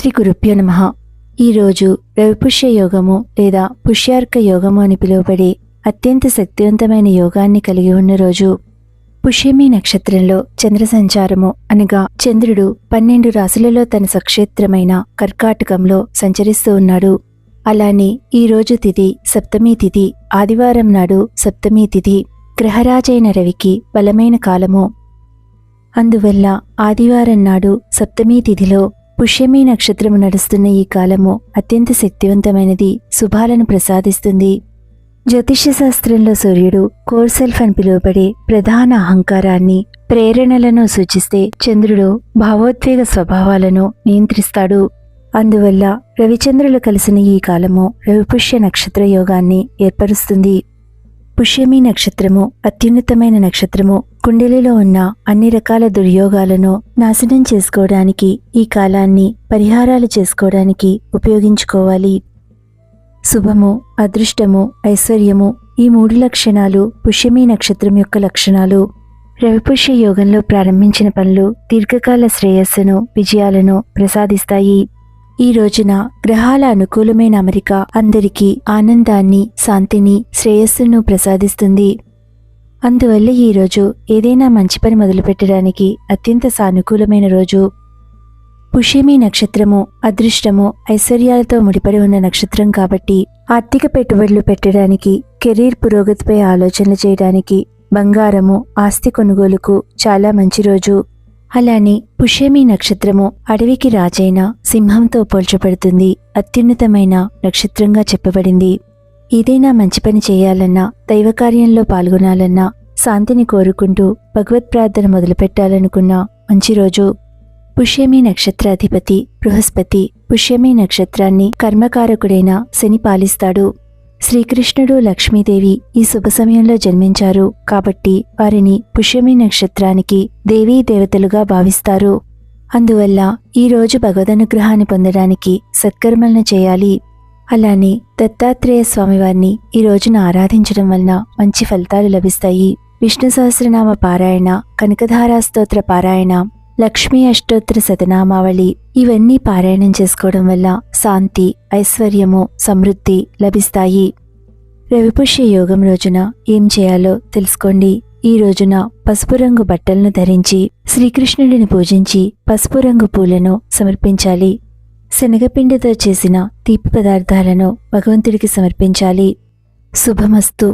శ్రీ గురుభ్యో నమః. ఈరోజు రవిపుష్య యోగము లేదా పుష్యార్క యోగము అని పిలువబడే అత్యంత శక్తివంతమైన యోగాన్ని కలిగి ఉన్న రోజు. పుష్యమి నక్షత్రంలో చంద్ర సంచారము అనగా చంద్రుడు 12 రాశులలో తన సక్షేత్రమైన కర్కాటకంలో సంచరిస్తూ ఉన్నాడు. అలానే ఈ రోజు తిథి సప్తమి తిథి, ఆదివారం నాడు సప్తమి తిథి. గ్రహరాజైన రవికి బలమైన కాలము. అందువల్ల ఆదివారం నాడు సప్తమి తిథిలో పుష్యమి నక్షత్రము నడుస్తున్న ఈ కాలము అత్యంత శక్తివంతమైనది, శుభాలను ప్రసాదిస్తుంది. జ్యోతిష్య శాస్త్రంలో సూర్యుడు కోర్ సెల్ఫ్ అని పిలువబడే ప్రధాన అహంకారాన్ని, ప్రేరణలను సూచిస్తే చంద్రుడు భావోద్వేగ స్వభావాలను నియంత్రిస్తాడు. అందువల్ల రవిచంద్రులు కలిసిన ఈ కాలము రవిపుష్య నక్షత్ర యోగాన్ని ఏర్పరుస్తుంది. పుష్యమి నక్షత్రము అత్యున్నతమైన నక్షత్రము. కుండలిలో ఉన్న అన్ని రకాల దుర్యోగాలను నాశనం చేసుకోవడానికి, ఈ కాలాన్ని పరిహారాలు చేసుకోవడానికి ఉపయోగించుకోవాలి. శుభము, అదృష్టము, ఐశ్వర్యము ఈ 3 లక్షణాలు పుష్యమి నక్షత్రం యొక్క లక్షణాలు. రవిపుష్య యోగంలో ప్రారంభించిన పనులు దీర్ఘకాల శ్రేయస్సును, విజయాలను ప్రసాదిస్తాయి. ఈ రోజున గ్రహాల అనుకూలమైన అమరిక అందరికీ ఆనందాన్ని, శాంతిని, శ్రేయస్సును ప్రసాదిస్తుంది. అందువల్ల ఈ రోజు ఏదైనా మంచి పని మొదలుపెట్టడానికి అత్యంత సానుకూలమైన రోజు. పుష్యమి నక్షత్రము అదృష్టము, ఐశ్వర్యాలతో ముడిపడి ఉన్న నక్షత్రం కాబట్టి ఆర్థిక పెట్టుబడులు పెట్టడానికి, కెరీర్ పురోగతిపై ఆలోచనలు చేయడానికి, బంగారము, ఆస్తి కొనుగోలుకు చాలా మంచి రోజు. అలానే పుష్యమి నక్షత్రము అడవికి రాజైన సింహంతో పోల్చబడుతుంది. అత్యున్నతమైన నక్షత్రంగా చెప్పబడింది. ఏదైనా మంచి పని చేయాలన్నా, దైవకార్యంలో పాల్గొనాలన్నా, శాంతిని కోరుకుంటూ భగవత్ ప్రార్థన మొదలుపెట్టాలనుకున్న మంచి రోజు. పుష్యమి నక్షత్రాధిపతి బృహస్పతి. పుష్యమి నక్షత్రాన్ని కర్మకారకుడైన శని పాలిస్తాడు. శ్రీకృష్ణుడు, లక్ష్మీదేవి ఈ శుభ సమయంలో జన్మించారు కాబట్టి వారిని పుష్యమి నక్షత్రానికి దేవీ దేవతలుగా భావిస్తారు. అందువల్ల ఈ రోజు భగవదనుగ్రహాన్ని పొందడానికి సత్కర్మలను చేయాలి. అలానే దత్తాత్రేయ స్వామివారిని ఈ రోజున ఆరాధించడం వలన మంచి ఫలితాలు లభిస్తాయి. విష్ణు సహస్రనామ పారాయణ, కనకధారా స్తోత్ర పారాయణ, లక్ష్మీ అష్టోత్తర శతనామావళి ఇవన్నీ పారాయణం చేసుకోవడం వల్ల శాంతి, ఐశ్వర్యము, సమృద్ధి లభిస్తాయి. రవిపుష్య యోగం రోజున ఏం చేయాలో తెలుసుకోండి. ఈ రోజున పసుపు రంగు బట్టలను ధరించి శ్రీకృష్ణుడిని పూజించి పసుపు రంగు పూలను సమర్పించాలి. శనగపిండితో చేసిన తీపి పదార్థాలను భగవంతుడికి సమర్పించాలి. శుభమస్తు.